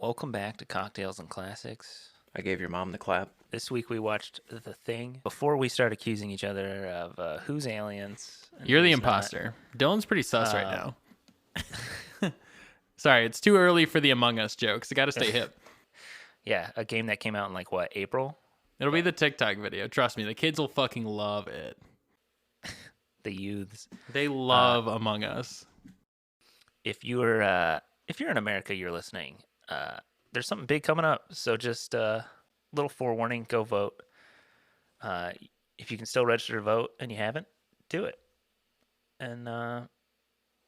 Welcome back to Cocktails and Classics. I gave your mom the clap. This week we watched The Thing. Before we start accusing each other of who's aliens. And You're the who's imposter. Dylan's pretty sus right now. Sorry, it's too early for the Among Us jokes. I got to stay hip. Yeah, a game that came out in April? It'll be the TikTok video. Trust me, the kids will fucking love it. The youths. They love Among Us. If you're in America, you're listening. There's something big coming up, so just a little forewarning: go vote. If you can still register to vote and you haven't, do it. And now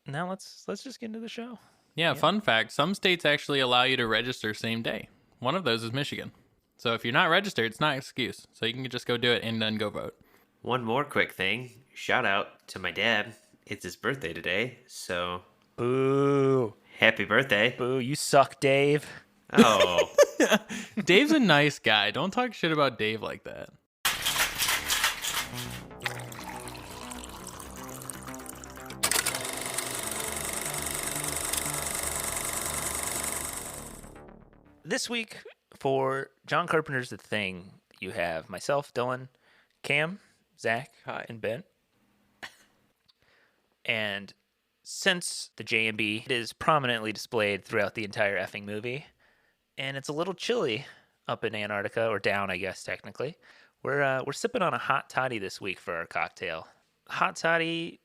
let's just get into the show. Yeah, fun fact: some states actually allow you to register same day. One of those is Michigan. So if you're not registered, it's not an excuse. So you can just go do it and then go vote. One more quick thing. Shout out to my dad. It's his birthday today, so Boo. happy birthday. Boo, you suck, Dave. Oh. Dave's a nice guy. Don't talk shit about Dave like that. This week for John Carpenter's The Thing, you have myself, Dylan, Cam, Zach, Hi. and Ben. And since the JMB is prominently displayed throughout the entire effing movie, and it's a little chilly up in Antarctica, or down, I guess, technically, we're sipping on a hot toddy this week for our cocktail. Hot toddy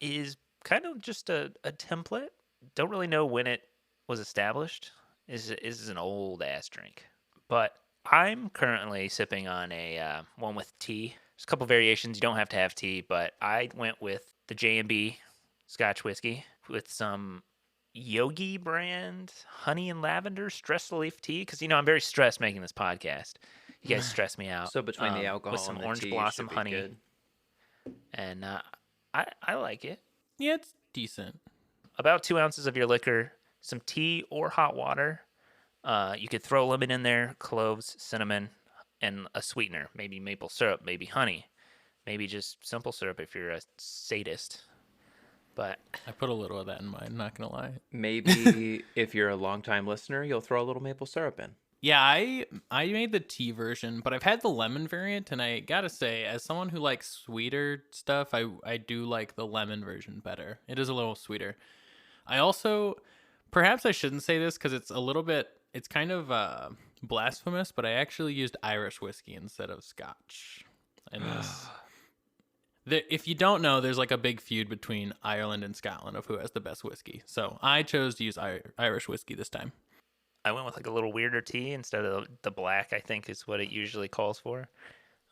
is kind of just a template. Don't really know when it was established. This is an old ass drink, but I'm currently sipping on a one with tea. There's a couple variations. You don't have to have tea, but I went with the J&B Scotch whiskey with some Yogi brand honey and lavender stress relief tea, because I'm very stressed making this podcast. You guys stress me out. So between the alcohol with some and the orange tea, it blossom should be honey, good. and I like it. Yeah, it's decent. About 2 ounces of your liquor, some tea or hot water. You could throw lemon in there, cloves, cinnamon, and a sweetener. Maybe maple syrup, maybe honey, maybe just simple syrup if you're a sadist. But I put a little of that in mine, not going to lie. Maybe if you're a longtime listener, you'll throw a little maple syrup in. Yeah, I made the tea version, but I've had the lemon variant, and I gotta say, as someone who likes sweeter stuff, I do like the lemon version better. It is a little sweeter. I also, perhaps I shouldn't say this because it's kind of blasphemous, but I actually used Irish whiskey instead of Scotch. And if you don't know, there's like a big feud between Ireland and Scotland of who has the best whiskey. So I chose to use Irish whiskey this time. I went with a little weirder tea instead of the black, I think is what it usually calls for.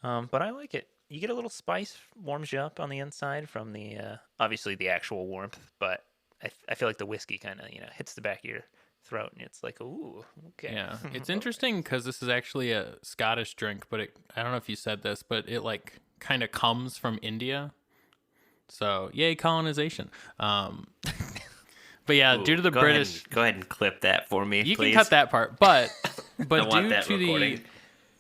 But I like it. You get a little spice, warms you up on the inside from the, obviously the actual warmth, but I feel like the whiskey kind of, hits the back of your throat and it's like, ooh, okay. Yeah, it's interesting because this is actually a Scottish drink, but I don't know if you said this, but it like kind of comes from India. So yay, colonization. But yeah, due to the British, go ahead and clip that for me, you please. can cut that part, but I want that recording.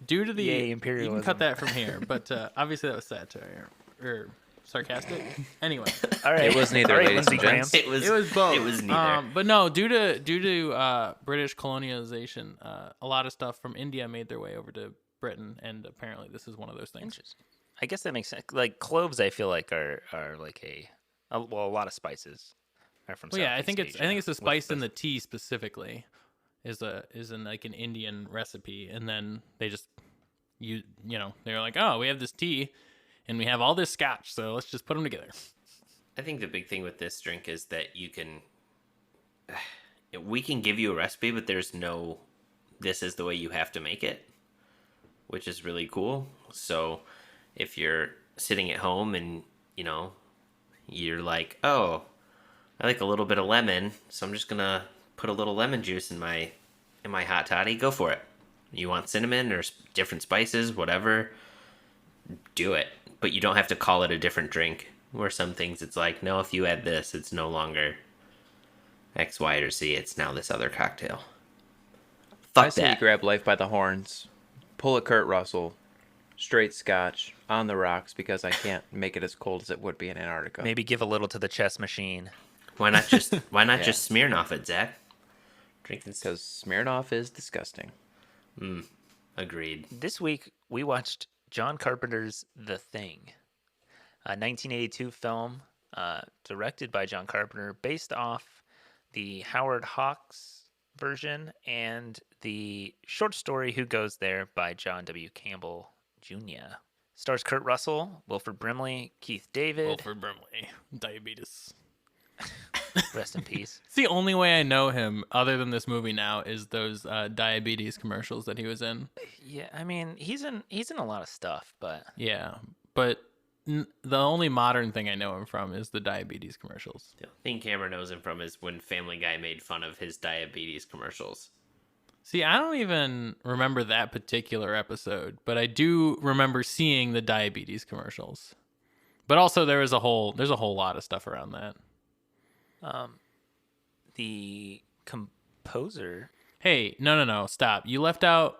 due to the Yay, imperialism. you can cut that from here. But obviously that was satire or sarcastic. Anyway, All right. It was neither, All right, ladies Lindsey and Graham. gents. It was both. It was neither. But no, due to British colonialization, a lot of stuff from India made their way over to Britain, and apparently this is one of those things. Interesting. I guess that makes sense. Like cloves, I feel like are like a lot of spices are from. Well, yeah, I think Southeast it's Asia. a spice in the tea specifically, is in like an Indian recipe, and then they just they're like, oh, we have this tea, and we have all this Scotch, so let's just put them together. I think the big thing with this drink is that we can give you a recipe, but there's no, this is the way you have to make it, which is really cool. So if you're sitting at home and, you're like, oh, I like a little bit of lemon, so I'm just going to put a little lemon juice in my hot toddy, go for it. You want cinnamon or different spices, whatever, do it. But you don't have to call it a different drink. Where some things it's like, no, if you add this, it's no longer X, Y, or Z. It's now this other cocktail. I Fuck say you that. grab life by the horns, pull a Kurt Russell, straight Scotch on the rocks, because I can't make it as cold as it would be in Antarctica. Maybe give a little to the chess machine. Why not just Yeah. Smirnoff it, Zach? Drinking. Because Smirnoff is disgusting. Agreed. This week, we watched John Carpenter's The Thing, a 1982 film directed by John Carpenter, based off the Howard Hawks version and the short story Who Goes There by John W. Campbell Jr. Stars Kurt Russell, Wilford Brimley, Keith David. Wilford Brimley, diabetes. Rest in peace. It's the only way I know him, other than this movie now, is those diabetes commercials that he was in. Yeah, I mean, he's in a lot of stuff, but Yeah, but the only modern thing I know him from is the diabetes commercials. The thing Cameron knows him from is when Family Guy made fun of his diabetes commercials. See, I don't even remember that particular episode, but I do remember seeing the diabetes commercials. But also there's a whole lot of stuff around that. the composer. Hey, no, stop. You left out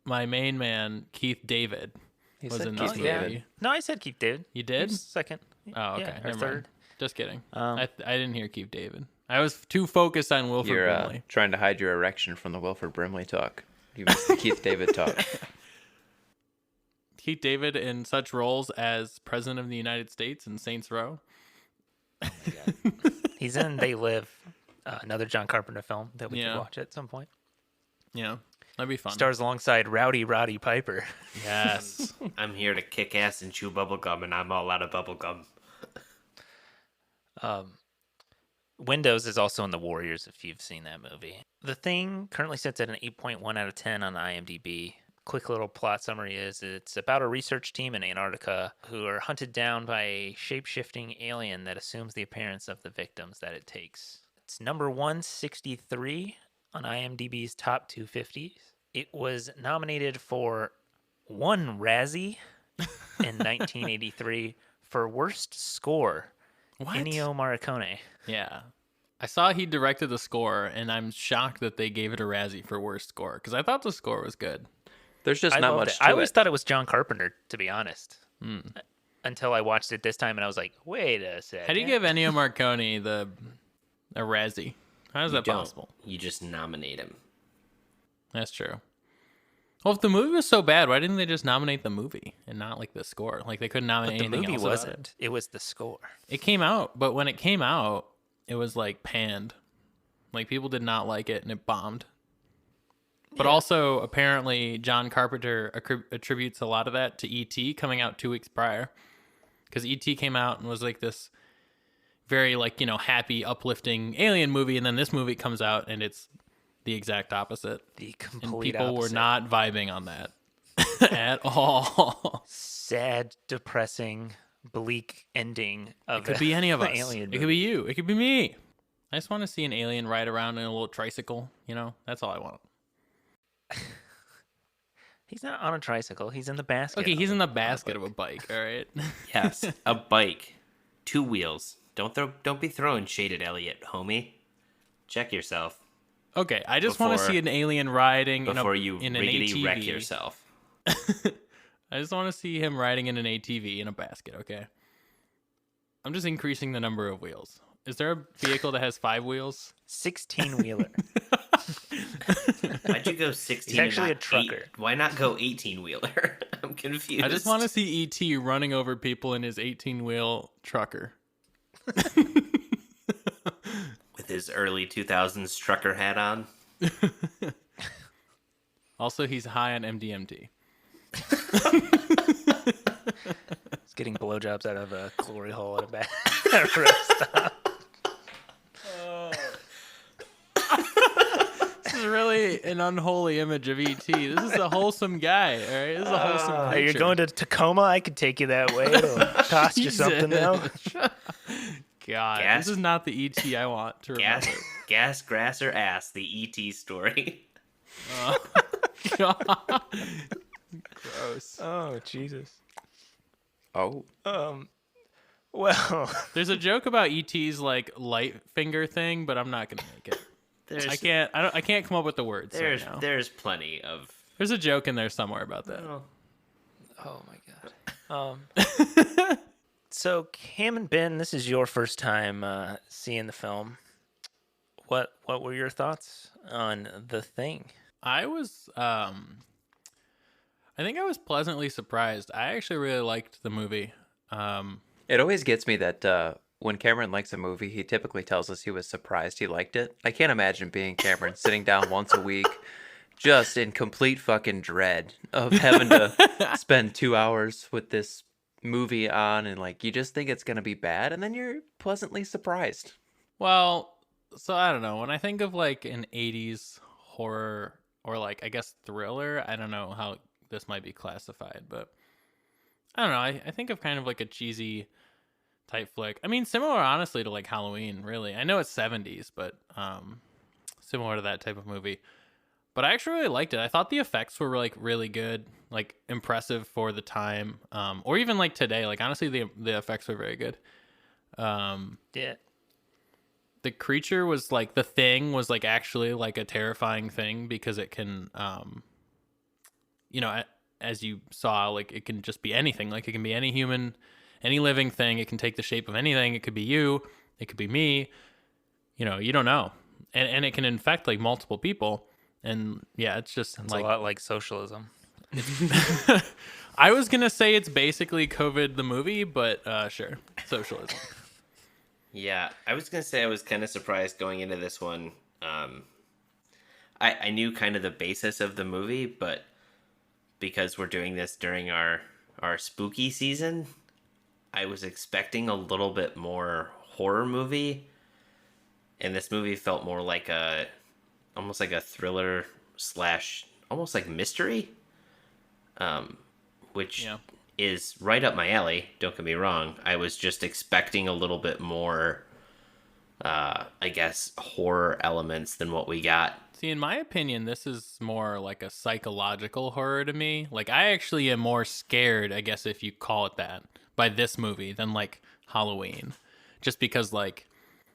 my main man, Keith David. He Was said in Keith this David. movie. No, I said Keith David. You He did? was second. Oh, okay. Yeah, or Never third. mind. Just kidding. Um, I didn't hear Keith David. I was too focused on Wilford You're Brimley. trying to hide your erection from the Wilford Brimley talk. You missed the Keith David talk. Keith David in such roles as President of the United States in Saints Row. He's in They Live, another John Carpenter film that we Yeah. could watch at some point. Yeah, that'd be fun. Stars alongside Rowdy Roddy Piper. Yes. I'm here to kick ass and chew bubblegum, and I'm all out of bubblegum. Windows is also in The Warriors, if you've seen that movie. The Thing currently sits at an 8.1 out of 10 on IMDb. Quick little plot summary is it's about a research team in Antarctica who are hunted down by a shape-shifting alien that assumes the appearance of the victims that it takes. It's number 163 on IMDb's top 250s. It was nominated for one Razzie in 1983 for Worst Score. What? Ennio Morricone. Yeah. I saw he directed the score, and I'm shocked that they gave it a Razzie for worst score, because I thought the score was good. There's just I not loved much it. to I always it. thought it was John Carpenter, to be honest. Until I watched it this time, and I was like, wait a second. How do you give Ennio Morricone a Razzie? How is that Don't. possible? You just nominate him. That's true. Well, if the movie was so bad, why didn't they just nominate the movie and not like the score? Like they couldn't nominate But the anything movie else about wasn't. It was the score. It came out, but when it came out, it was like panned. Like people did not like it, and it bombed. But also, apparently, John Carpenter attributes a lot of that to E.T. coming out 2 weeks prior, because E.T. came out and was like this very happy, uplifting alien movie, and then this movie comes out and it's the exact opposite. The And complete people were opposite. not vibing on that at all. Sad, depressing, bleak ending of It could be any of the us. alien It movie. could be you. It could be me. I just want to see an alien ride around in a little tricycle. That's all I want. He's not on a tricycle. He's in the basket. Okay, of he's it. in the basket of a bike. All right. Yes, a bike, 2 wheels. Don't be throwing shade at Elliot, homie. Check yourself Okay, I just want to Before- see an alien riding before you in an riggedy ATV. wreck yourself. I just want to see him riding in an ATV in a basket. Okay. I'm just increasing the number of wheels. Is there a vehicle that has 5 wheels? 16-wheeler. Why'd you go 16? He's actually and a trucker. Why not go 18-wheeler? I'm confused. I just want to see E.T. running over people in his 18-wheel trucker. with his early 2000s trucker hat on. Also, he's high on MDMT. He's getting blowjobs out of a glory hole at a rest stop. This is really an unholy image of E.T. This is a wholesome guy, all right? This is a wholesome Hey, creature. you're going to Tacoma? I could take you that way. It'll cost you something, though. God, Gas- this is not the E.T. I want to remember. Gas, grass, or ass, the E.T. story. God. Gross. Oh, Jesus. Oh, Well, There's a joke about E.T.'s like light finger thing, but I'm not gonna make it. There's, I can't come up with the words right now. there's plenty of. There's a joke in there somewhere about that. oh my God. So Cam and Ben, this is your first time seeing the film. What were your thoughts? on The Thing? I was I think I was pleasantly surprised. I actually really liked the movie. It always gets me that when Cameron likes a movie, he typically tells us he was surprised he liked it. I can't imagine being Cameron sitting down once a week just in complete fucking dread of having to spend 2 hours with this movie on, and like you just think it's gonna be bad, and then you're pleasantly surprised. Well, so I don't know. When I think of like an 80s horror or like I guess thriller, I don't know how this might be classified, but I don't know. I think of kind of like a cheesy type flick. I mean, similar honestly to like Halloween, really. I know it's 70s, but similar to that type of movie. But I actually really liked it. I thought the effects were like really good, like impressive for the time, or even like today. Like honestly, the effects were very good. Yeah. The creature was like the thing was like actually like a terrifying thing because it can, as you saw, like it can just be anything. Like it can be any human, any living thing. It can take the shape of anything. It could be you. It could be me. You don't know, and it can infect like multiple people. And yeah, it's just It's like a lot like socialism. I was gonna say it's basically COVID the movie, but sure, socialism. Yeah, I was gonna say I was kind of surprised going into this one. I knew kind of the basis of the movie, but because we're doing this during our spooky season, I was expecting a little bit more horror movie, and this movie felt more like almost like a thriller slash almost like mystery, which Yeah. is right up my alley. Don't get me wrong. I was just expecting a little bit more, I guess, horror elements than what we got. See, in my opinion, this is more like a psychological horror to me. Like, I actually am more scared, I guess, if you call it that, by this movie than like Halloween, just because like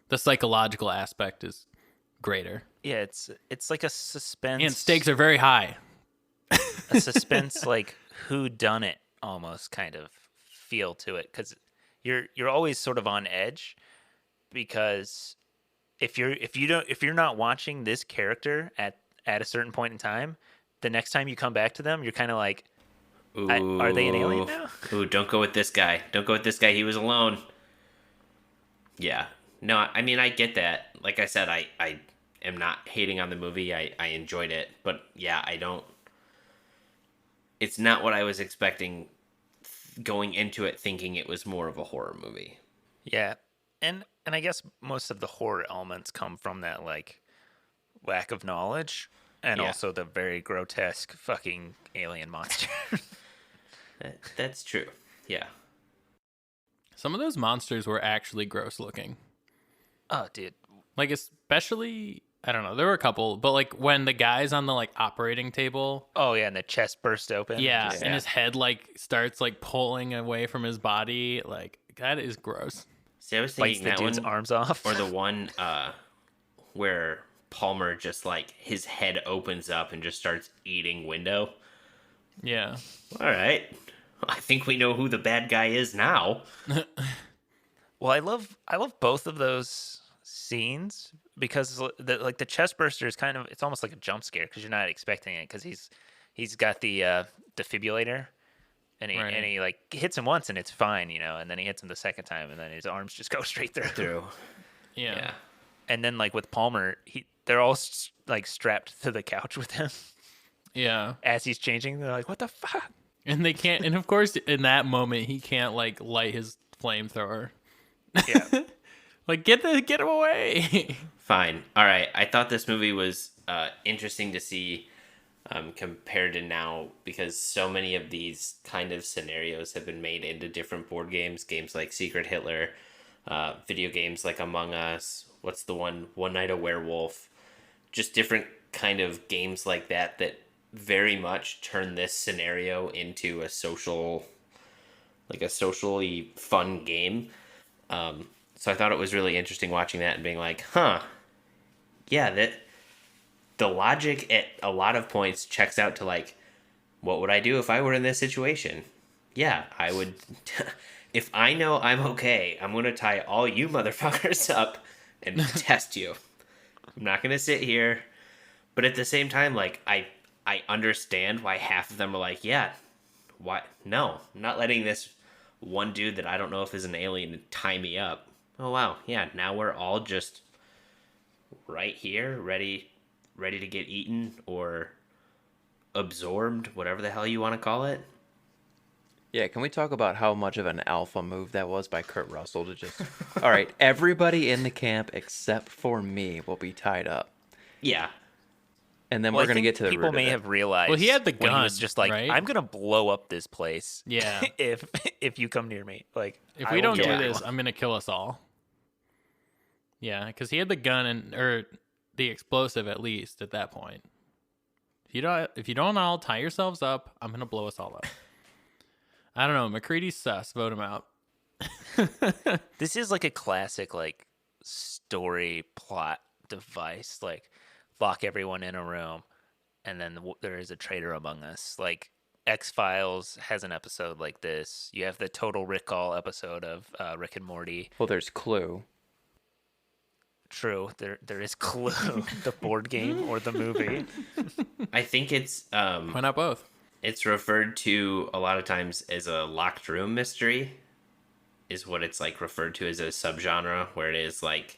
the psychological aspect is greater Yeah, it's like a suspense. and stakes are very high. A suspense like who done it almost kind of feel to it, because you're always sort of on edge, because if you're not watching this character at a certain point in time, the next time you come back to them, you're kind of like, are they an alien now? Ooh, don't go with this guy. Don't go with this guy. He was alone. Yeah. No, I mean, I get that. Like I said, I am not hating on the movie. I enjoyed it. But yeah, I don't. It's not what I was expecting going into it, thinking it was more of a horror movie. Yeah, and I guess most of the horror elements come from that like lack of knowledge, and Yeah. also the very grotesque fucking alien monster. That's true. Yeah. Some of those monsters were actually gross looking. Oh, dude. Like, especially, I don't know, there were a couple, but like when the guy's on the like operating table, Oh yeah, and the chest burst open. yeah, Just- and his head like starts like pulling away from his body, like that is gross. See, I was bites thinking the that dude's one, arms off. or the one where Palmer just like his head opens up and just starts eating window. Yeah. All right, I think we know who the bad guy is now. Well, I love both of those scenes, because the chest burster is kind of, it's almost like a jump scare, because you're not expecting it, because he's got the defibrillator, and Right. he like hits him once and it's fine, and then he hits him the second time and then his arms just go straight through. Yeah. Yeah. And then like with Palmer, they're all like strapped to the couch with him Yeah. as he's changing. They're like, what the fuck? And they can't, and of course, in that moment, he can't like light his flamethrower. Yeah. Like, get him away. Fine. All right. I thought this movie was interesting to see compared to now, because so many of these kind of scenarios have been made into different board games like Secret Hitler, video games like Among Us. What's the one Night a Werewolf? Just different kind of games like that very much turn this scenario into a socially fun game. So I thought it was really interesting watching that and being like, yeah, that the logic at a lot of points checks out to like, what would I do if I were in this situation? Yeah, I would. If I know I'm okay, I'm going to tie all you motherfuckers up and test you. I'm not going to sit here But at the same time, like I understand why half of them are like, yeah, why? No, I'm not letting this one dude that I don't know if is an alien tie me up. Oh wow, yeah. Now we're all just right here, ready to get eaten or absorbed, whatever the hell you want to call it. Yeah, can we talk about how much of an alpha move that was by Kurt Russell to just, all right, everybody in the camp except for me will be tied up. Yeah, And then Well, we're I going to think get to the people root may of it. have realized. Well, he had the when he was gun, just like, right? "I'm gonna blow up this place." Yeah. if you come near me, like If I we will don't kill do everyone. this, I'm gonna kill us all. Yeah, because he had the gun or the explosive at least at that point. If you don't all tie yourselves up, I'm gonna blow us all up. I don't know. McCready's sus. Vote him out. This is like a classic like story plot device. Like lock everyone in a room, and then there is a traitor among us. Like X-Files has an episode like this. You have the Total Recall episode of Rick and Morty. Well, there's Clue. True, there is Clue, the board game or the movie. I think it's Why not both? it's referred to a lot of times as a locked room mystery, is what it's like referred to as a subgenre, where it is like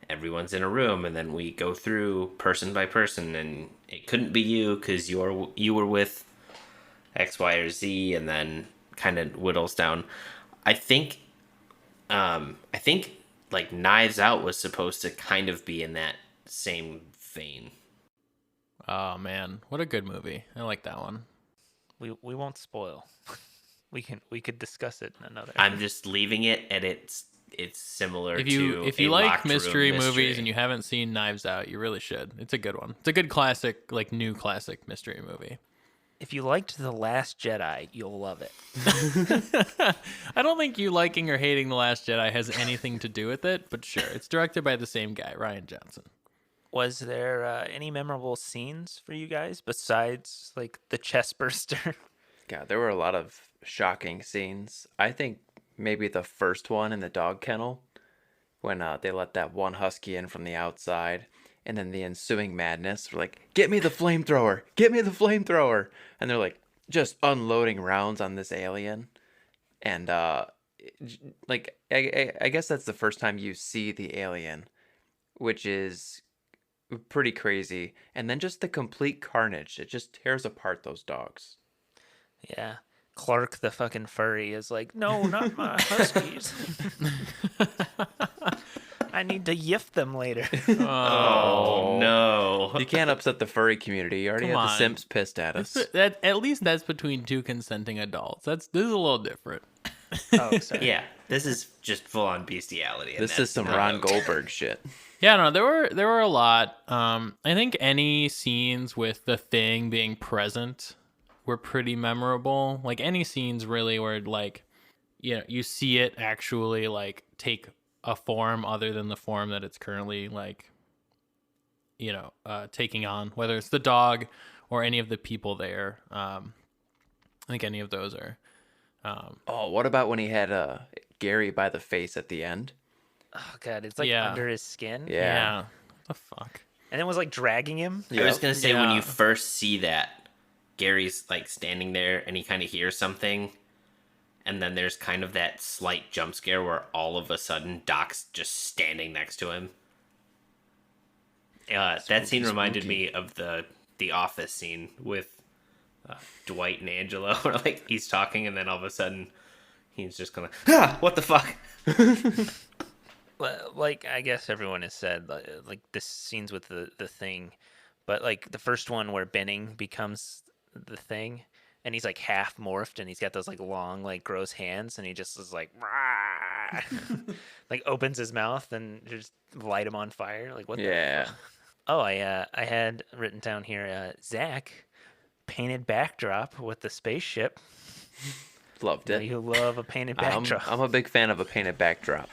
everyone's in a room and then we go through person by person, and it couldn't be you because you were with X, Y, or Z, and then kind of whittles down. I think like Knives Out was supposed to kind of be in that same vein. Oh man, what a good movie. I like that one. We won't spoil. We could discuss it in another. I'm just leaving it at it's similar If to you a like locked room mystery movies and you haven't seen Knives Out, you really should. It's a good one. It's a good classic, like new classic mystery movie. If you liked The Last Jedi, you'll love it. I don't think you liking or hating The Last Jedi has anything to do with it, but sure. It's directed by the same guy, Rian Johnson. Was there any memorable scenes for you guys besides like the chest burster? God, there were a lot of shocking scenes. I think maybe the first one in the dog kennel, when they let that one husky in from the outside, and then the ensuing madness, were like, get me the flamethrower, get me the flamethrower. And they're like just unloading rounds on this alien. And like, I guess that's the first time you see the alien, which is pretty crazy. And then just the complete carnage. It just tears apart those dogs. Yeah. Clark the fucking furry is like, no, not my huskies. I need to yiff them later. Oh no. You can't upset the furry community. You already Come have the on. simps pissed at us. That at least that's between two consenting adults. This is a little different. Oh, sorry. Yeah, this is just full on bestiality. and This is that's some not Ron okay. Goldberg shit. Yeah, no, there were a lot. I think any scenes with the Thing being present were pretty memorable. Like any scenes really where like, you know, you see it actually like take a form other than the form that it's currently like, you know, taking on, whether it's the dog or any of the people there. I think any of those are. Oh, what about when he had Gary by the face at the end? Oh god, it's like Yeah. under his skin. Yeah. What the fuck? And it was like dragging him. I was gonna say when Yeah. you first see that, Gary's like standing there and he kind of hears something, and then there's kind of that slight jump scare where all of a sudden Doc's just standing next to him. That scene reminded me of the Office scene with Dwight and Angela, where like he's talking and then all of a sudden he's just gonna what the fuck. Well, like I guess everyone has said, like this scenes with the Thing, but like the first one where Benning becomes the Thing, and he's like half morphed, and he's got those like long, like gross hands, and he just is like, "Rah!" like opens his mouth and just light him on fire. Like what? Yeah. The fuck? Oh, I had written down here, Zach, painted backdrop with the spaceship. Loved Know it. you love a painted backdrop. I'm a big fan of a painted backdrop.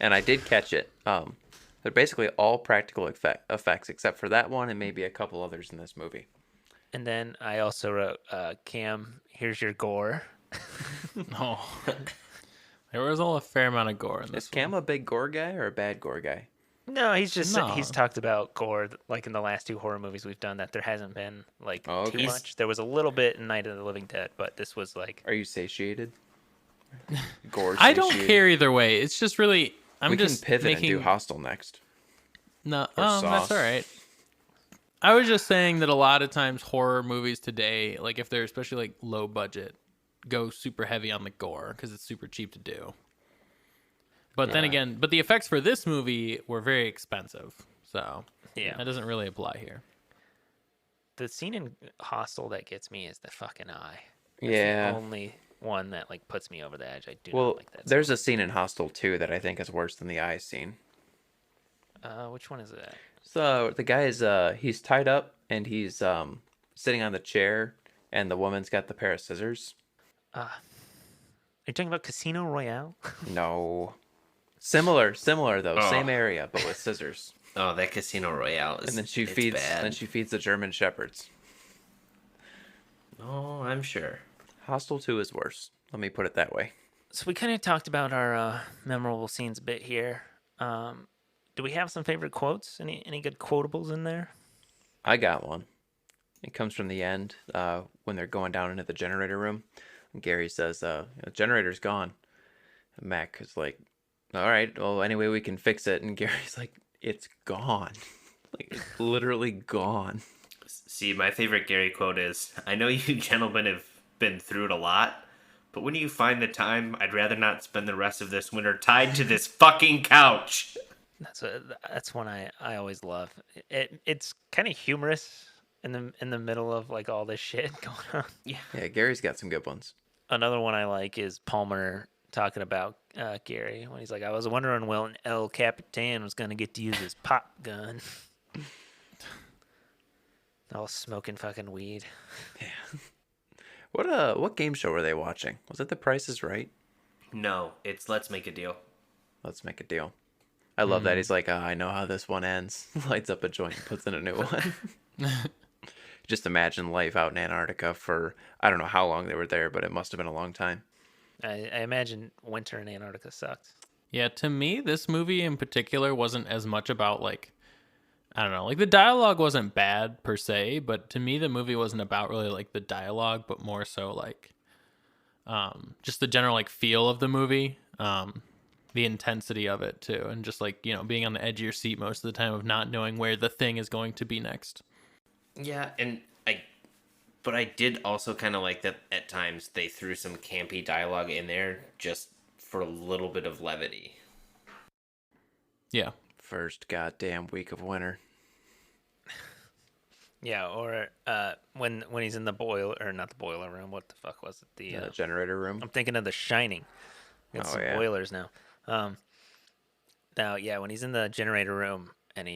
And I did catch it. They're basically all practical effects except for that one and maybe a couple others in this movie. And then I also wrote, Cam, here's your gore. Oh, there was a fair amount of gore in this. Is Cam a big gore guy or a bad gore guy? No, he's No. talked about gore like in the last two horror movies we've done that there hasn't been like Oh, too okay. much. There was a little bit in Night of the Living Dead, but this was like Are you satiated? Gore I don't satiated? care either way. It's just really I'm We can just pivot and do making Hostel next. no. or Oh, that's Sauce. all right. I was just saying that a lot of times horror movies today, like if they're especially like low budget, go super heavy on the gore because it's super cheap to do. But then again, but the effects for this movie were very expensive, so yeah. that doesn't really apply here. The scene in Hostel that gets me is the fucking eye. That's Yeah. the only one that like puts me over the edge. I do Well, not like that. there's a scene in Hostel 2 that I think is worse than the eye scene. Which one is that? So the guy is he's tied up and he's sitting on the chair, and the woman's got the pair of scissors. Are you talking about Casino Royale? No. Similar though, Oh. same area, but with scissors. Oh, that Casino Royale is. And then she it's feeds bad. then she feeds the German shepherds. Oh, I'm sure. Hostel 2 is worse. Let me put it that way. So we kind of talked about our memorable scenes a bit here. Do we have some favorite quotes? Any good quotables in there? I got one. It comes from the end when they're going down into the generator room. And Gary says, the generator's gone. And Mac is like, all right, well, anyway, we can fix it. And Gary's like, it's gone. Like, it's literally gone. See, my favorite Gary quote is, "I know you gentlemen have been through it a lot, but when you find the time, I'd rather not spend the rest of this winter tied to this fucking couch." That's one I always love. It's kind of humorous in the middle of like all this shit going on. Yeah, Gary's got some good ones. Another one I like is Palmer talking about Gary when he's like, "I was wondering when El Capitan was gonna get to use his pop gun." All smoking fucking weed. What game show were they watching? Was it The Price is Right? No, it's Let's Make a Deal. Let's make a deal. I love that. He's like, I know how this one ends. Lights up a joint and puts in a new one. Just imagine life out in Antarctica for, I don't know how long they were there, but it must have been a long time. I imagine winter in Antarctica sucks. Yeah, to me, this movie in particular wasn't as much about like, I don't know, like the dialogue wasn't bad per se, but to me the movie wasn't about really like the dialogue, but more so like just the general like feel of the movie, the intensity of it too, and just like, you know, being on the edge of your seat most of the time of not knowing where the thing is going to be next. Yeah, but I did also kind of like that at times they threw some campy dialogue in there just for a little bit of levity. Yeah. First goddamn week of winter. Yeah, or when he's in the boiler, or not the boiler room. What the fuck was it? The generator room. I'm thinking of The Shining. Got Oh, some yeah. boilers now. Now, yeah, when he's in the generator room and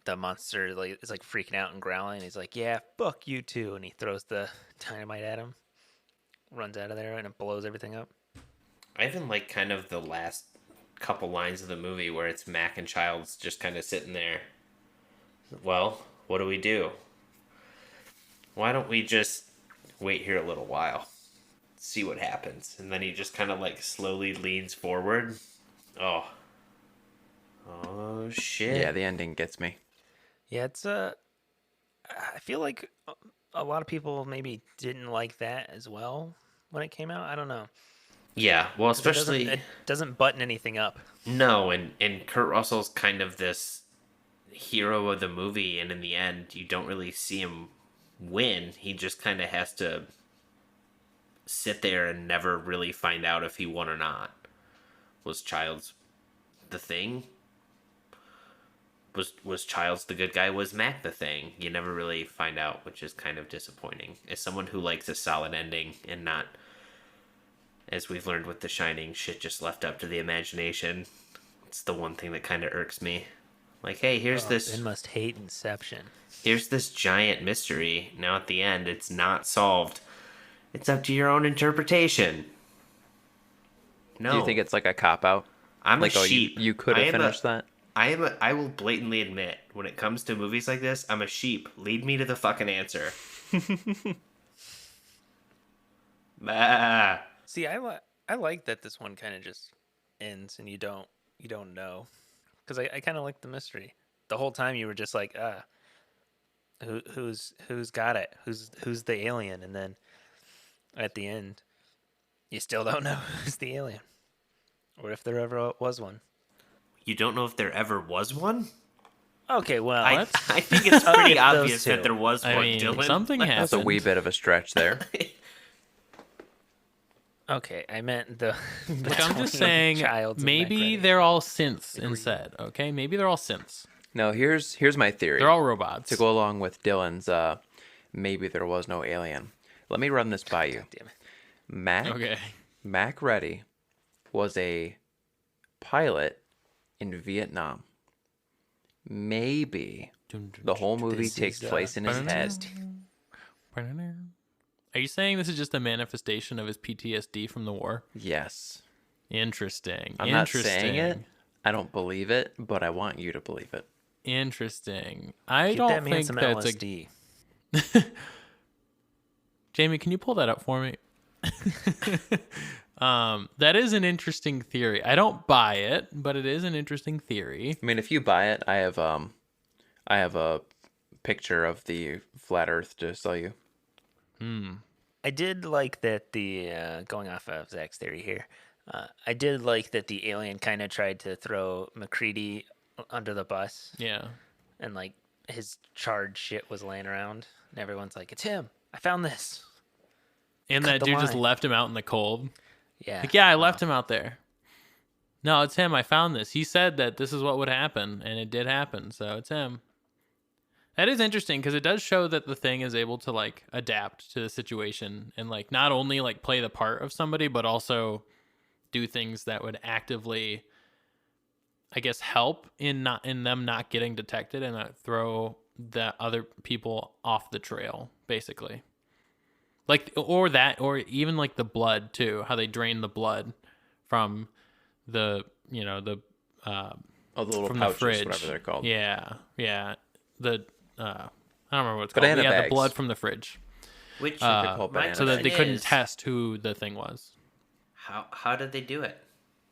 the monster is like freaking out and growling, he's like, "Yeah, fuck you too," and he throws the dynamite at him, runs out of there, and it blows everything up. I even like kind of the last couple lines of the movie where it's Mac and Childs just kind of sitting there. Well, what do we do? Why don't we just wait here a little while, see what happens? And then he just kind of like slowly leans forward. Oh shit. Yeah, the ending gets me. Yeah, it's I feel like a lot of people maybe didn't like that as well when it came out. I don't know. Yeah, well, 'Cause especially it doesn't button anything up. no, and Kurt Russell's kind of this hero of the movie, and in the end, you don't really see him win. He just kind of has to sit there and never really find out if he won or not. Was Childs the thing? Was Childs the good guy? Was Mac the thing? You never really find out, which is kind of disappointing. As someone who likes a solid ending and not, as we've learned with The Shining, shit just left up to the imagination. It's the one thing that kind of irks me. Like, hey, here's this. Ben must hate Inception. Here's this giant mystery. Now at the end, it's not solved. It's up to your own interpretation. No, Do you think it's like a cop out? I'm Like, a oh, sheep. you could have finished that? I will blatantly admit, when it comes to movies like this, I'm a sheep. Lead me to the fucking answer. Bah. See, I like that this one kind of just ends and you don't know. because I kind of like the mystery. The whole time you were just like, who's got it? Who's the alien? And then at the end, you still don't know who's the alien, or if there ever was one. You don't know if there ever was one? Okay, well, I think it's pretty Those obvious two. that there was I one, mean, Dylan. something happened. That's a wee bit of a stretch there. okay, I meant the. Look, I'm just saying, maybe they're all synths instead. Okay, maybe they're all synths. No, here's my theory. They're all robots. To go along with Dylan's, maybe there was no alien. Let me run this by you. Damn it. Mac Reddy was a pilot in Vietnam. Maybe the whole movie takes place in his head. Are you saying this is just a manifestation of his PTSD from the war? Yes. Interesting. I'm not saying it. I don't believe it, but I want you to believe it. Interesting. I Get don't that man think some that's LSD. Jamie, can you pull that up for me? That is an interesting theory. I don't buy it, but it is an interesting theory. I mean, if you buy it, I have a picture of the flat Earth to sell you. I did like that going off of Zach's theory here. I did like that the alien kind of tried to throw McCready under the bus. Yeah. And like his charred shit was laying around, and everyone's like, "It's him! I found this." And Cut that the dude just line. left him out in the cold. Yeah. Like, yeah, I left him out there. No, it's him. I found this. He said that this is what would happen, and it did happen. So it's him. That is interesting because it does show that the thing is able to like adapt to the situation and like not only like play the part of somebody, but also do things that would actively, I guess, help in them not getting detected and not throw the other people off the trail, basically. Like or even like the blood too, how they drain the blood from the The little from pouches, the fridge, whatever they're called. Yeah. The I don't remember what it's Banana called. Yeah, the bags. blood from the fridge. Which call my banana So that they question couldn't is, test who the thing was. How did they do it?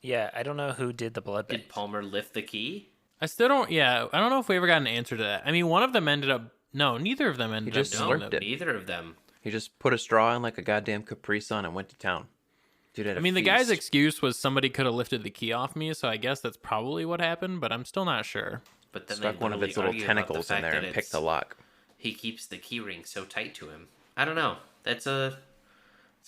Yeah, I don't know who did the blood Did bank. Palmer lift the key? I still don't. Yeah, I don't know if we ever got an answer to that. I mean, one of them ended up. No, neither of them ended just up. No, doing slurped it. it. neither of them. He just put a straw in like a goddamn Capri Sun and went to town. Dude had I a mean, the guy's feast. excuse was somebody could have lifted the key off me, so I guess that's probably what happened. But I'm still not sure. But then Stuck they one of its literally little argue about the tentacles in fact there that and picked the it's- lock. He keeps the key ring so tight to him. I don't know. It's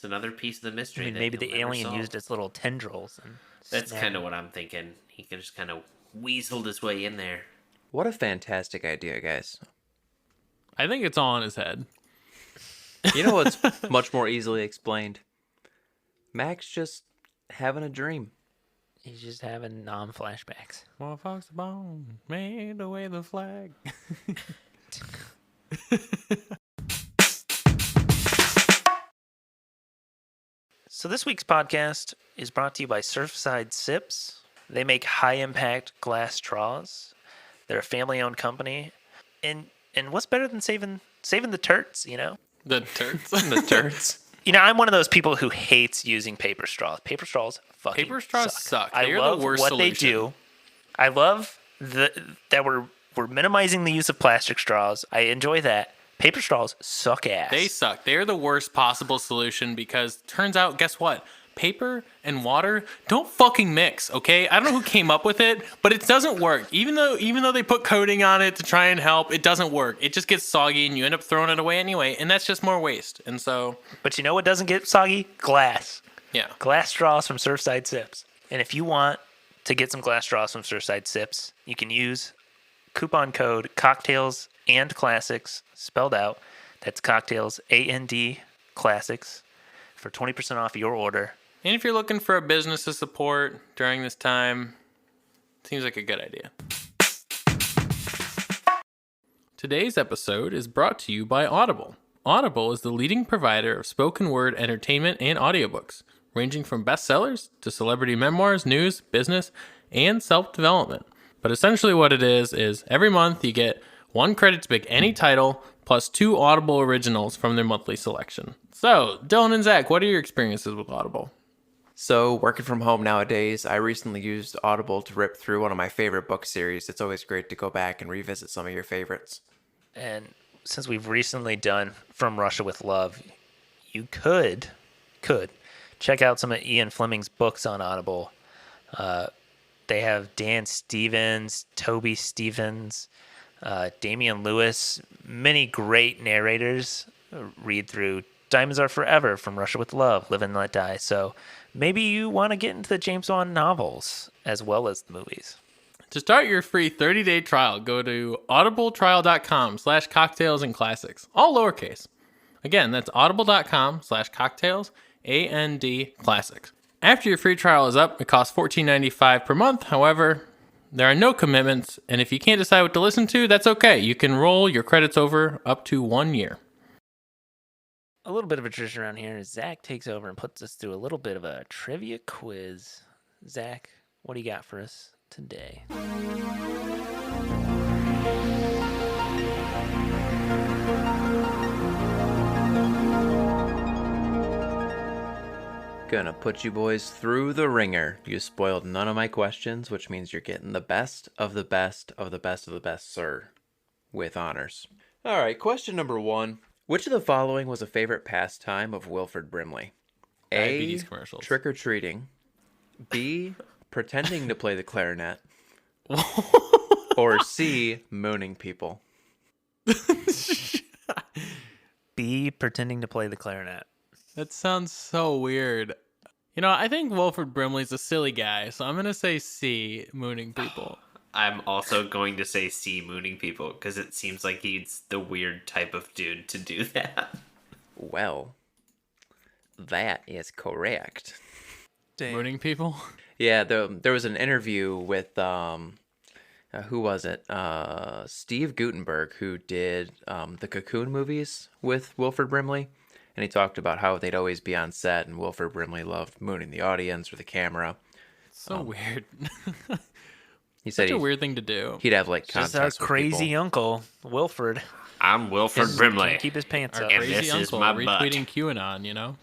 another piece of the I mystery. mean, that maybe you'll the never alien solve. used its little tendrils. And That's snapped kind of what I'm thinking. He could just kind of weaseled his way in there. What a fantastic idea, guys. I think it's all in his head. You know what's much more easily explained? Mac's just having a dream. He's just having flashbacks. Well, Fox the Bone made away the flag. So this week's podcast is brought to you by Surfside Sips. They make high-impact glass straws. They're a family-owned company, and what's better than saving the turds? You know, The turds. The turds. you know, I'm one of those people who hates using paper straws. Paper straws fucking Paper straws suck. I They are love the worst what solution. they do. I love that we're minimizing the use of plastic straws. I enjoy that. Paper straws suck ass. They suck. They're the worst possible solution because turns out, guess what? Paper and water don't fucking mix, okay? I don't know who came up with it, but it doesn't work. Even though they put coating on it to try and help, it doesn't work. It just gets soggy and you end up throwing it away anyway, and that's just more waste. And so, But you know what doesn't get soggy? Glass. yeah. Glass straws from Surfside Sips. And if you want to get some glass straws from Surfside Sips, you can use coupon code cocktails and classics spelled out. That's cocktails AND classics for 20% off your order. And if you're looking for a business to support during this time, seems like a good idea. Today's episode is brought to you by Audible. Audible is the leading provider of spoken word entertainment and audiobooks, ranging from bestsellers to celebrity memoirs, news, business, and self-development. But essentially what it is every month you get 1 credit to pick any title, plus 2 Audible originals from their monthly selection. So, Dylan and Zach, what are your experiences with Audible? So, working from home nowadays, I recently used Audible to rip through one of my favorite book series. It's always great to go back and revisit some of your favorites. And since we've recently done From Russia with Love, you could check out some of Ian Fleming's books on Audible. They have Dan Stevens, Toby Stevens, Damian Lewis, many great narrators. Read through Diamonds Are Forever, From Russia with Love, Live and Let Die. So maybe you want to get into the James Bond novels as well as the movies. To start your free 30-day trial, go to audibletrial.com/cocktailsandclassics, all lowercase. Again, that's audible.com/cocktails, A-N-D, classics. After your free trial is up, it costs $14.95 per month. However, there are no commitments, and if you can't decide what to listen to, that's okay. You can roll your credits over up to 1 year. A little bit of a tradition around here is Zach takes over and puts us through a little bit of a trivia quiz. Zach, what do you got for us today? Gonna put you boys through the ringer. You spoiled none of my questions, which means you're getting the best of the best of the best of the best, sir. With honors. All right, question number 1. Which of the following was a favorite pastime of Wilford Brimley? Diabetes A. commercials. Trick-or-treating. B. Pretending to play the clarinet. Or C. Mooning people. B, pretending to play the clarinet. That sounds so weird. You know, I think Wilford Brimley's a silly guy, so I'm going to say C, mooning people. I'm also going to say C, mooning people, because it seems like he's the weird type of dude to do that. Well, that is correct. Mooning people? Yeah, there was an interview with who was it? Steve Guttenberg, who did the Cocoon movies with Wilford Brimley, and he talked about how they'd always be on set, and Wilford Brimley loved mooning the audience or the camera. So weird. He said Such a weird thing to do. he'd have like Just contacts our with crazy people. uncle, Wilford. I'm Wilford Brimley. Can't keep his pants Our up. And crazy this is uncle my butt. retweeting QAnon, you know?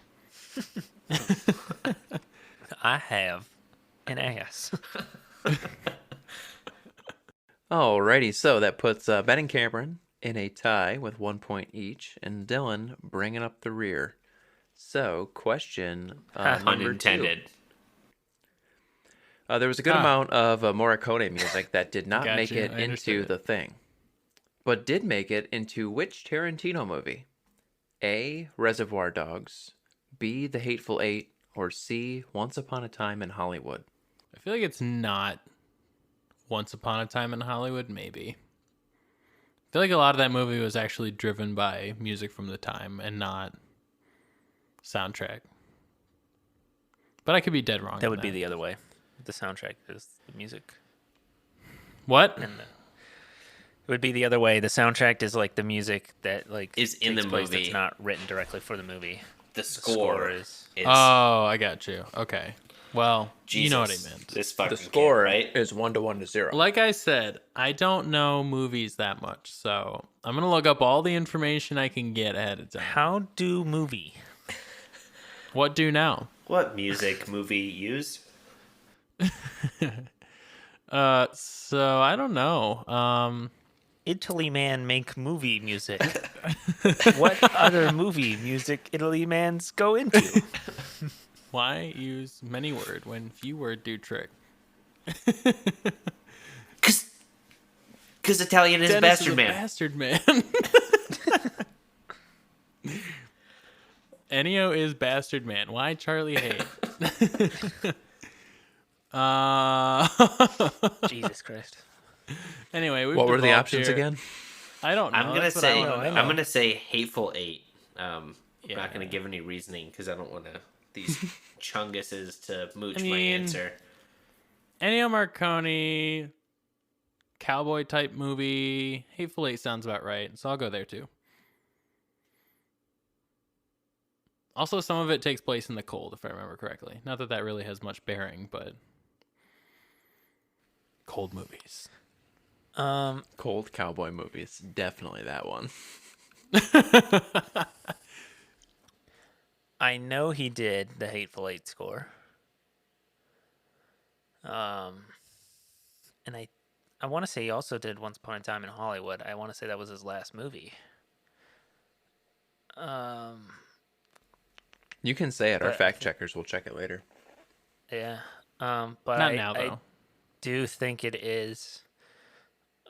I have an ass. Alrighty, so that puts Ben and Cameron in a tie with 1 point each, and Dylan bringing up the rear. So, question number 2. Unintended. There was a good amount of Morricone music that did not make Gotcha, it I into understood The Thing, but did make it into which Tarantino movie? A. Reservoir Dogs, B. The Hateful Eight, or C. Once Upon a Time in Hollywood? I feel like it's not Once Upon a Time in Hollywood, maybe. I feel like a lot of that movie was actually driven by music from the time and not soundtrack. But I could be dead wrong. That would be the other way. The soundtrack is the music. What? And it would be the other way. The soundtrack is like the music that like Is in takes the place movie. That's not written directly for the movie. The score is. Oh, I got you. Okay. Well, you know what I Jesus, meant. This fucking The score kid, right? is 1 to 0. Like I said, I don't know movies that much, so I'm going to look up all the information I can get ahead of time. How do movie? What do now? What music movie used? So I don't know. Italy man make movie music. What other movie music Italy mans go into? Why use many word when few word do trick? Because Italian is Dennis Bastard is a Man. Bastard man. Ennio is Bastard Man. Why Charlie hate? Jesus Christ. Anyway, we've What were the devolved options here. again? I don't know. I'm gonna That's what I say wanna know. I'm gonna say Hateful Eight. I'm Yeah. not gonna give any reasoning because I don't want to these chunguses to mooch my mean- answer. Ennio Morricone, cowboy type movie. Hateful Eight sounds about right, so I'll go there too. Also, some of it takes place in the cold, if I remember correctly. Not that that really has much bearing, but cold movies. Cold cowboy movies. Definitely that one. I know he did the Hateful Eight score. Um, and I want to say he also did Once Upon a Time in Hollywood. I want to say that was his last movie. You can say it. Our But fact checkers will check it later. yeah. But Not now, I though. do think it is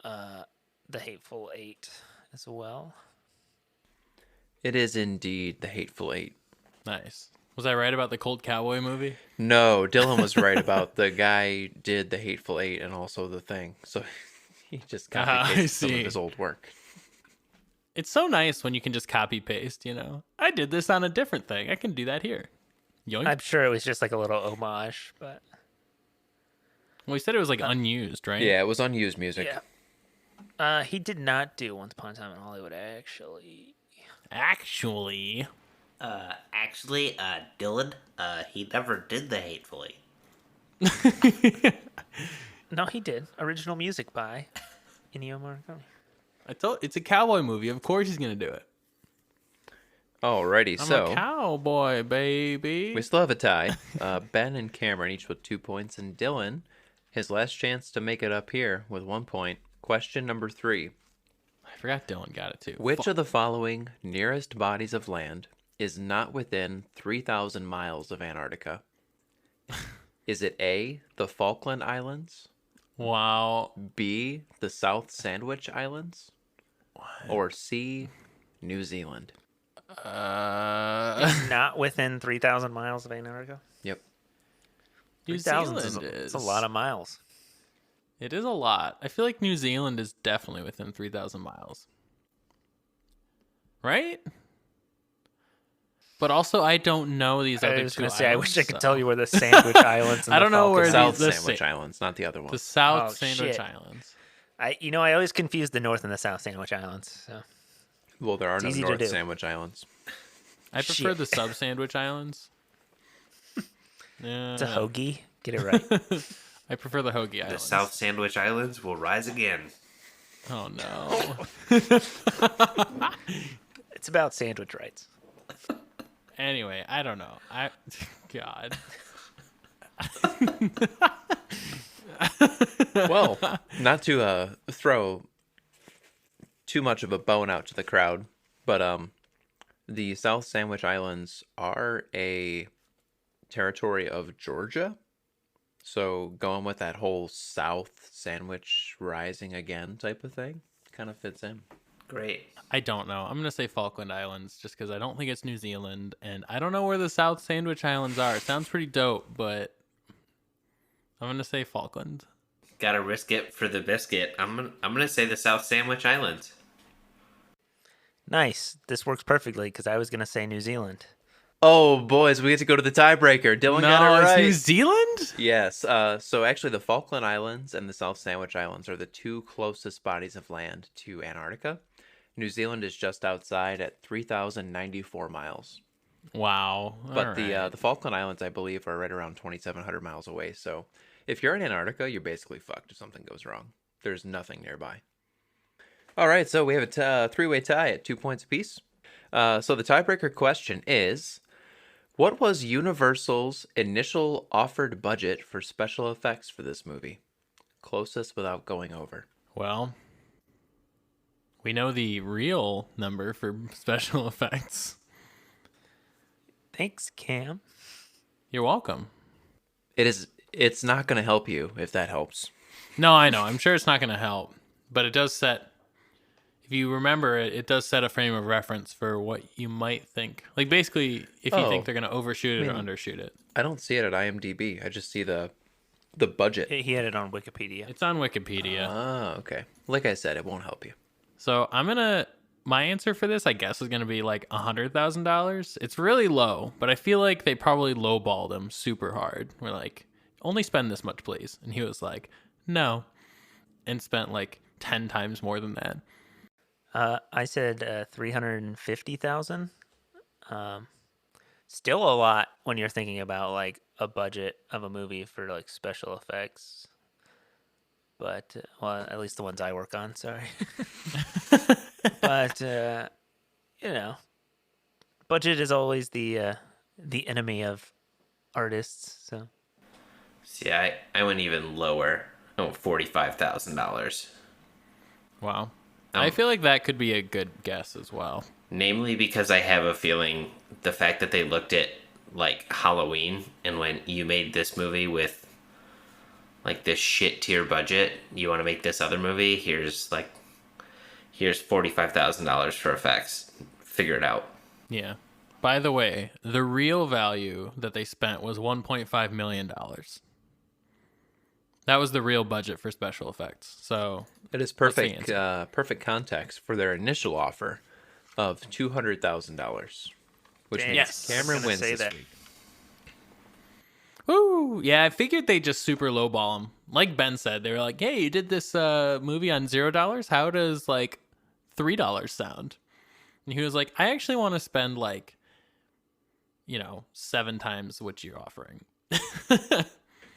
The Hateful Eight as well. It is indeed The Hateful Eight. Nice. Was I right about the Cold Cowboy movie? No, Dylan was right about the guy did The Hateful Eight and also The Thing. So he just copy I pasted some of see. his old work. It's so nice when you can just copy paste, you know? I did this on a different thing. I can do that here. Yoink. I'm sure it was just like a little homage, but Well, he said it was like unused, right? Yeah, it was unused music. yeah. He did not do Once Upon a Time in Hollywood, actually. Actually. Actually, Dylan, he never did the Hateful Eight. No, he did. Original music by Ennio Morricone. I told it's a cowboy movie. Of course he's gonna do it. Alrighty, I'm so a cowboy, baby. we still have a tie. Ben and Cameron each with 2 points, and Dylan, his last chance to make it up here with 1 point. Question number 3. I forgot Dylan got it too. Which of the following nearest bodies of land is not within 3,000 miles of Antarctica? Is it A, the Falkland Islands, Wow. B, the South Sandwich Islands, or C, New Zealand? Not within 3,000 miles of Antarctica? Yep. New 3,000 Zealand is a lot of miles. It is a lot. I feel like New Zealand is definitely within 3,000 miles. Right? But also, I don't know these other I was two going to say, I wish I could islands, tell so- you where the Sandwich Islands and I the don't know where The Falkland South the Sandwich sa- Islands, not the other one. The South Oh, Sandwich shit. Islands. I always confuse the North and the South Sandwich Islands. So. Well, there are no easy to North do. Sandwich Islands. I prefer Shit. the Sub Sandwich Islands. Yeah. It's a hoagie. Get it right. I prefer the Hoagie The Islands. South Sandwich Islands will rise again. Oh no. It's about sandwich rights. Anyway, I don't know. God. Well, not to throw too much of a bone out to the crowd, but the South Sandwich Islands are a territory of Georgia. So going with that whole South Sandwich rising again type of thing kind of fits in. Great. I don't know. I'm gonna say Falkland Islands just because I don't think it's New Zealand, and I don't know where the South Sandwich Islands are. It sounds pretty dope, but I'm gonna say Falkland. Gotta risk it for the biscuit. I'm gonna say the South Sandwich Islands. Nice. This works perfectly because I was going to say New Zealand. Oh, boys, we get to go to the tiebreaker. Dylan got it it's right. New Zealand. Yes. So actually, the Falkland Islands and the South Sandwich Islands are the two closest bodies of land to Antarctica. New Zealand is just outside at 3,094 miles. Wow. But the Falkland Islands, I believe, are right around 2,700 miles away. So if you're in Antarctica, you're basically fucked if something goes wrong. There's nothing nearby. All right, so we have a three-way tie at 2 points apiece. So the tiebreaker question is, what was Universal's initial offered budget for special effects for this movie? Closest without going over. Well, we know the real number for special effects. Thanks, Cam. You're welcome. It's not going to help you if that helps. No, I know. I'm sure it's not going to help, but it does set. If you remember it, it does set a frame of reference for what you might think. Like basically, if you think they're going to overshoot it or undershoot it. I don't see it at IMDb. I just see the budget. He had it on Wikipedia. It's on Wikipedia. Ah, okay. Like I said, it won't help you. So my answer for this, I guess, is gonna be like $100,000. It's really low, but I feel like they probably lowballed him super hard. We're like, only spend this much, please, and he was like, no, and spent like 10 times more than that. I said 350,000. Still a lot when you're thinking about like a budget of a movie for like special effects. But well, at least the ones I work on. Sorry, but budget is always the enemy of artists. So See, I went even lower. Oh, $45,000. Wow. I Um, feel like that could be a good guess as well. Namely because I have a feeling the fact that they looked at like Halloween and went, you made this movie with like this shit tier budget. You want to make this other movie? Here's $45,000 for effects. Figure it out. Yeah. By the way, the real value that they spent was $1.5 million. That was the real budget for special effects. So It is what's the perfect, answer? perfect context for their initial offer of $200,000, which Dang, means Yes. Cameron gonna wins say this that. week. Woo! Yeah, I figured they just super lowball him. Like Ben said, they were like, "Hey, you did this movie on $0. How does like $3 sound?" And he was like, "I actually want to spend like, 7 times what you're offering."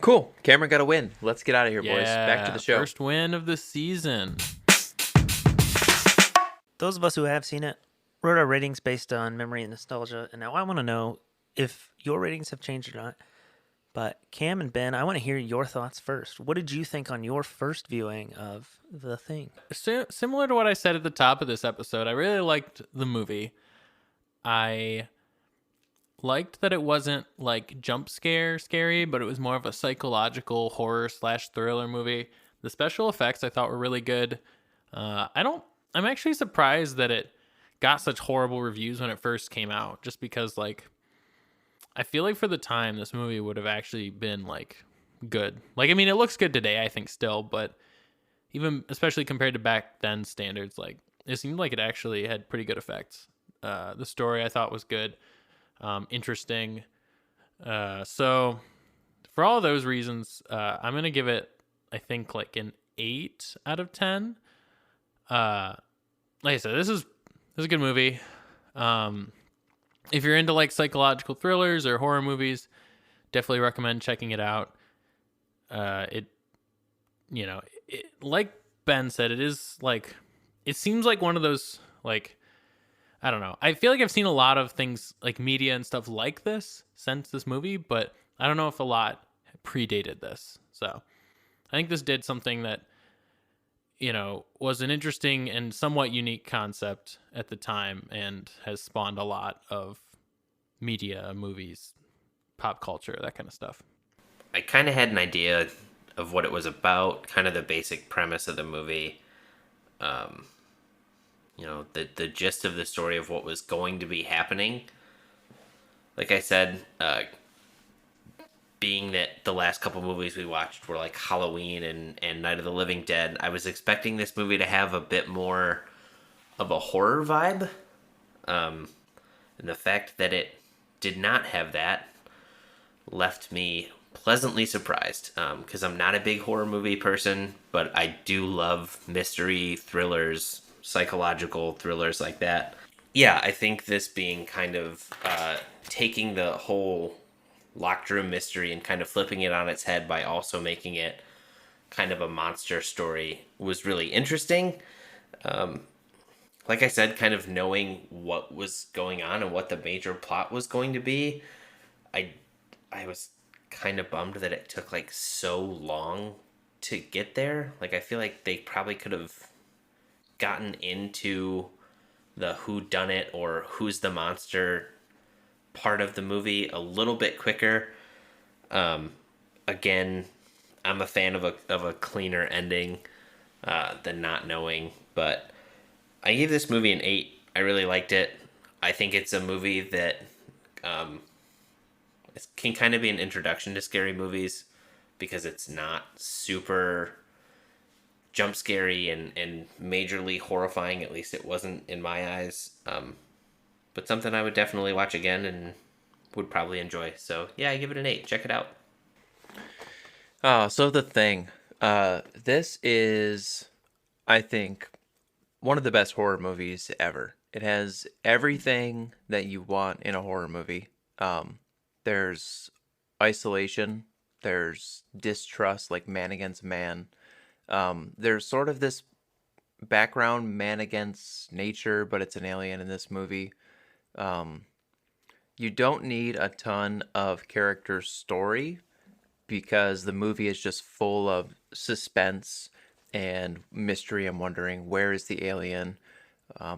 Cool. Cameron got a win. Let's get out of here, boys. Back to Yeah, the show. first win of the season. Those of us who have seen it wrote our ratings based on memory and nostalgia, and now I want to know if your ratings have changed or not. But Cam and Ben, I want to hear your thoughts first. What did you think on your first viewing of The Thing? Similar to what I said at the top of this episode, I really liked the movie. I liked that it wasn't like jump scare scary, but it was more of a psychological horror / thriller movie. The special effects I thought were really good. I'm actually surprised that it got such horrible reviews when it first came out, just because like I feel like for the time this movie would have actually been like good. Like I mean, it looks good today, I think still, but even especially compared to back then standards, like it seemed like it actually had pretty good effects. The story I thought was good, interesting. So for all those reasons, I'm gonna give it, I think, like an 8 out of 10. Like I said, this is a good movie. If you're into like psychological thrillers or horror movies, definitely recommend checking it out. It, like Ben said, it is like, it seems like one of those, like, I don't know. I feel like I've seen a lot of things like media and stuff like this since this movie, but I don't know if a lot predated this. So I think this did something that, was an interesting and somewhat unique concept at the time and has spawned a lot of media, movies, pop culture, that kind of stuff. I kind of had an idea of what it was about, kind of the basic premise of the movie. The gist of the story of what was going to be happening. Like I said, being that the last couple movies we watched were like Halloween and Night of the Living Dead, I was expecting this movie to have a bit more of a horror vibe. And the fact that it did not have that left me pleasantly surprised, because I'm not a big horror movie person, but I do love mystery thrillers, psychological thrillers like that. Yeah, I think this being kind of taking the whole locked room mystery and kind of flipping it on its head by also making it kind of a monster story was really interesting. Like I said, kind of knowing what was going on and what the major plot was going to be, I was kind of bummed that it took like so long to get there. Like I feel like they probably could have gotten into the who done it or who's the monster part of the movie a little bit quicker. Again, I'm a fan of a cleaner ending than not knowing, but I gave this movie an 8. I really liked it. I think it's a movie that it can kind of be an introduction to scary movies because it's not super jump scary and majorly horrifying. At least it wasn't in my eyes. But something I would definitely watch again and would probably enjoy. So yeah, I give it an 8. Check it out. So The Thing. This is, I think, one of the best horror movies ever. It has everything that you want in a horror movie. There's isolation. There's distrust, like man against man. There's sort of this background man against nature, but it's an alien in this movie. You don't need a ton of character story because the movie is just full of suspense and mystery and wondering where is the alien.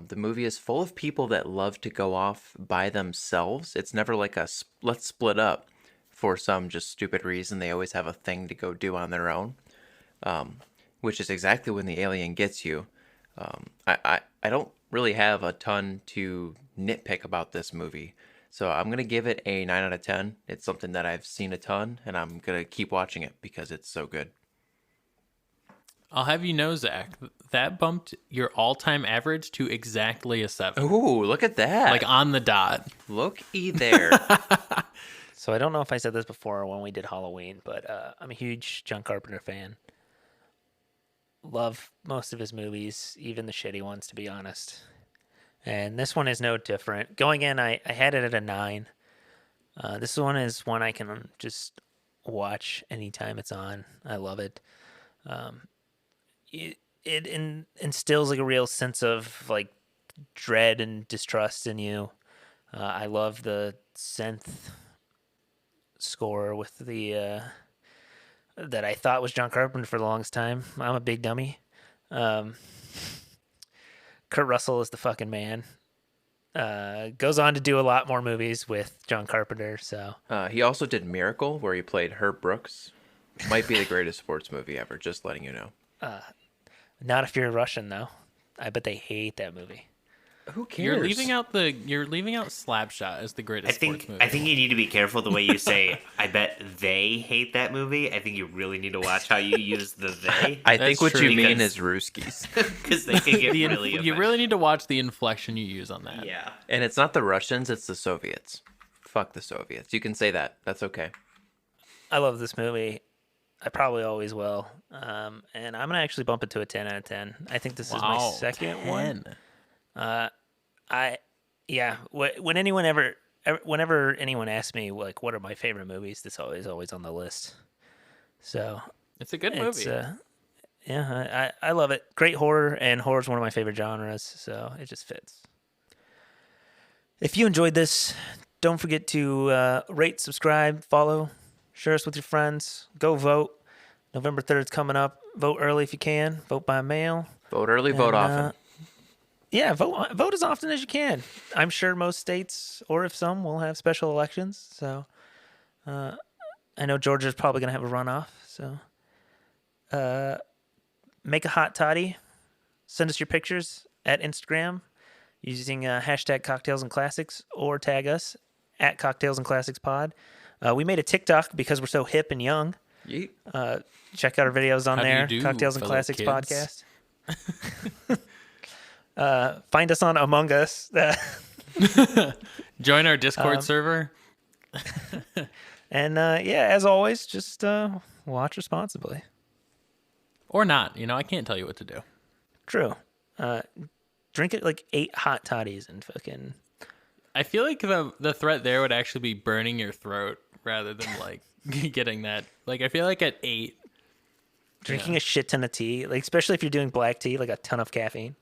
The movie is full of people that love to go off by themselves. It's never like let's split up for some just stupid reason. They always have a thing to go do on their own, which is exactly when the alien gets you. I don't really have a ton to nitpick about this movie. So I'm going to give it a 9 out of 10. It's something that I've seen a ton, and I'm going to keep watching it because it's so good. I'll have you know, Zach, that bumped your all-time average to exactly a 7. Ooh, look at that. Like on the dot. Looky there. So I don't know if I said this before when we did Halloween, but I'm a huge John Carpenter fan. Love most of his movies, even the shitty ones, to be honest. And this one is no different. Going in, I had it at a 9. This one is one I can just watch anytime it's on. I love it. It instills like a real sense of like dread and distrust in you. I love the synth score with the that I thought was John Carpenter for the longest time. I'm a big dummy. Kurt Russell is the fucking man. Goes on to do a lot more movies with John Carpenter. So He also did Miracle, where he played Herb Brooks. Might be the greatest sports movie ever, just letting you know. not if you're Russian though. I bet they hate that movie. Who cares? You're leaving out Slapshot as the greatest sports movie. I think you need to be careful the way you say, I bet they hate that movie. I think you really need to watch how you use the they. I think what true, you mean because- is Ruskies. Because they can get really you offended. really need to watch the inflection you use on that. Yeah. And it's not the Russians, it's the Soviets. Fuck the Soviets. You can say that. That's okay. I love this movie. I probably always will. And I'm gonna actually bump it to a 10 out of 10. I think this is my Wow, second 10. one. Whenever anyone asks me like what are my favorite movies, this always on the list. So It's a good movie. I love it. Great horror, and horror is one of my favorite genres, so it just fits. If you enjoyed this, don't forget to rate, subscribe, follow, share us with your friends. Go vote. November 3rd is coming up. Vote early if you can. Vote by mail. Vote early, vote often. Yeah, vote as often as you can. I'm sure most states, or if some, will have special elections. So I know Georgia's probably going to have a runoff. So make a hot toddy. Send us your pictures at Instagram using hashtag Cocktails and Classics, or tag us at Cocktails and Classics Pod. We made a TikTok because we're so hip and young. Yeet. Check out our videos on How do you there. do, Cocktails and fellow Classics kids? Podcast. Find us on Among Us. Join our Discord server. And as always, just watch responsibly. Or not. I can't tell you what to do. True. Drink it like 8 hot toddies and fucking. I feel like the threat there would actually be burning your throat rather than like getting that. Like I feel like at 8, Drinking a shit ton of tea, like especially if you're doing black tea, like a ton of caffeine.